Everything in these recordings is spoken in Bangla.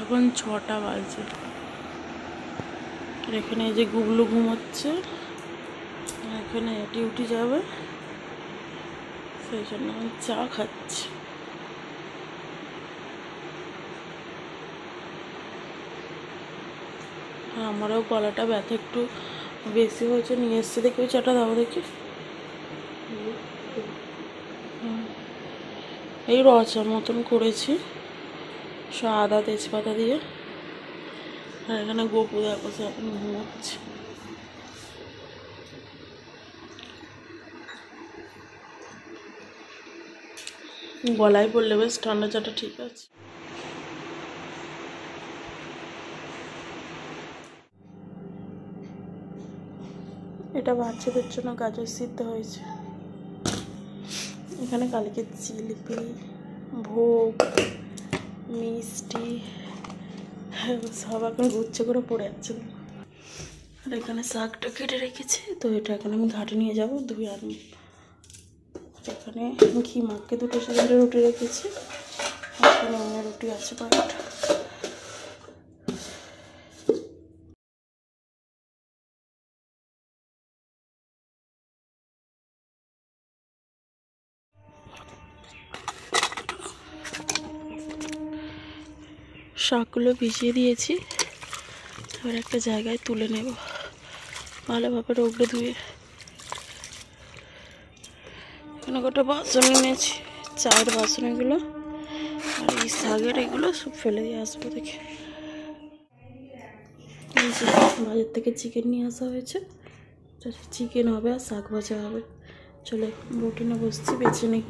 এখন 6টা বাজে। এখানে এই যে গুগলু ঘুমোচ্ছে, এখানে ডিউটি যাবে, সেই জন্য আমি চা খাচ্ছি। আমারও গলাটা ব্যথা একটু বেশি হয়েছে, নিয়ে এসছে দেখি। ওই চাটা দাও দেখি। এই রচা মতন করেছি, আদা তেজপাতা দিয়ে। আর এখানে গপু দেখো সে এখন ঘুমোচ্ছে। গলায় পড়লে বেশ ঠান্ডা চাটা ঠিক আছে। এটা বাচ্চাদের জন্য গাজর সিদ্ধ হয়েছে। এখানে কালকে জিলিপি, ভোগ, মিষ্টি সব এখন গুচ্ছ করে পড়ে যাচ্ছে। আর এখানে শাকটা কেটে রেখেছি, তো এটা এখন আমি ঘাটে নিয়ে যাবো ধুয়ে আনবো। এখানে ঘি মাখকে 2টো সিলিন্ডার রুটি রেখেছি, এখানে অন্য রুটি আছে কয়েকটা। শাকগুলো ভিজিয়ে দিয়েছি, এবার একটা জায়গায় তুলে নেব ভালোভাবে রোগড়ে ধুয়ে। এখানে গোটা বাসন এনেছি, চায়ের বাসন এগুলো, আর এই শাকের এগুলো সব ফেলে দিয়ে আসবো দেখে। বাজার থেকে চিকেন নিয়ে আসা হয়েছে, চিকেন হবে আর শাক ভাজা হবে। চলে রুটিনে বসছি, বেছে নিই।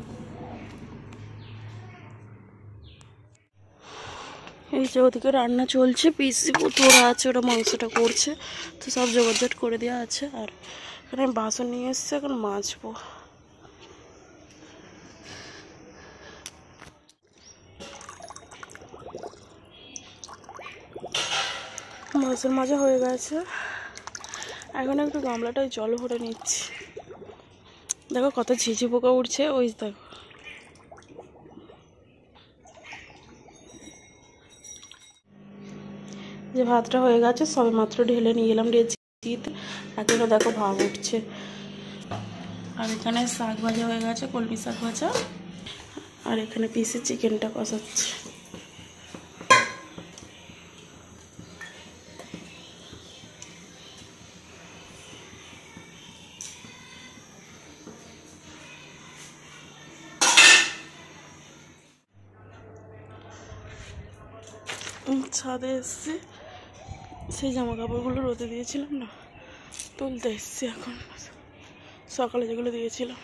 এই যে ওদিকে রান্না চলছে, পিসি ওরা আছে, ওরা মাংসটা করছে, তো সব জোগাড় করে দেওয়া আছে। আর এখানে বাসন নিয়ে এসছে, এখন মাজবো। বাসন মাজা হয়ে গেছে, এখন একটু গামলাটায় জল ভরে নিচ্ছি। দেখো কত ঝিঝি পোকা উঠছে, ওই দেখো। যে ভাতটা হয়ে গেছে, সবে মাত্র ঢেলে নিয়ে এলাম ডেচিতে, এখনো দেখো ভাব উঠছে। আর এখানে শাক ভাজা হয়ে গেছে, কলমি শাক ভাজা। আর এখানে পিসে চিকেনটা কষাচ্ছে। ছাদে এসছি, সেই জামা কাপড়গুলো রোদে দিয়েছিলাম না, তুলতে এসছি এখন, সকালে যেগুলো দিয়েছিলাম।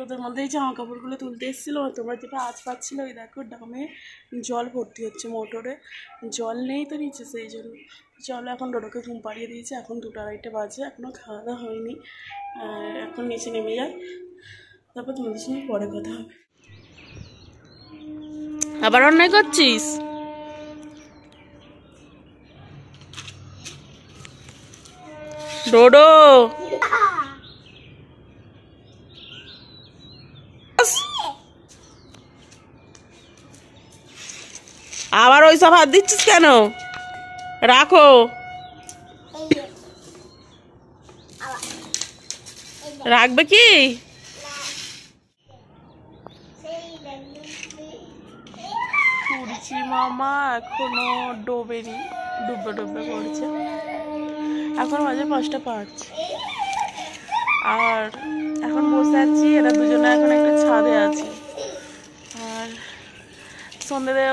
রোদের মধ্যেই জামা কাপড়গুলো তুলতে এসেছিলো। তোমরা যেটা আজ পাচ্ছিল, ওই দেখো ড্রামে জল ভর্তি হচ্ছে, মোটরে জল নেই তো নিচে, সেই জন্য। চলো এখন ডোডোকে ঘুম পাড়িয়ে দিয়েছে, এখন 2টা-2:30 বাজে, এখনও খাওয়া দাওয়া হয়নি। এখন নিচে নেমে যায়, তারপর তোমাদের সঙ্গে পরে কথা হবে। আবার অন্যায় করছিস? ডোডো আবার ওইসব হাত দিচ্ছিস কেন? রাখো। রাখবে কি? পিচি মামা এখনো ডুববে ডুববে করছে। এখন বাজে 5:05 আর এখন বসে আছি। এরা দুজনে এখন একটা ছাদে আছে আর সন্ধ্যে দেবে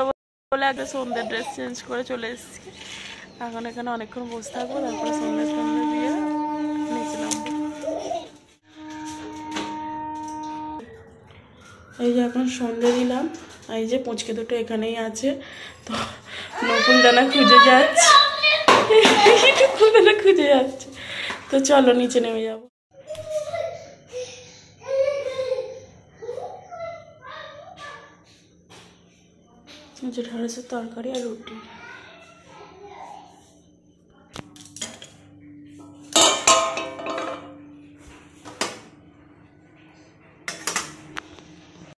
বলে একটা সন্ধ্যের ড্রেস চেঞ্জ করে চলে এসেছি। এখন এখানে অনেকক্ষণ বসে থাকবো, তারপরে সন্ধ্যে দিয়ে নিচে নামবো। এই যে এখন সন্ধ্যে দিলাম, এই যে পুচকে দুটো এখানেই আছে। তো নকুলদানা খুঁজে যাচ্ছে, নকুলদানা খুঁজে যাচ্ছে। তো চলো নিচে নেমে যাবো। ঢেঁড়সের তরকারি আর রুটি।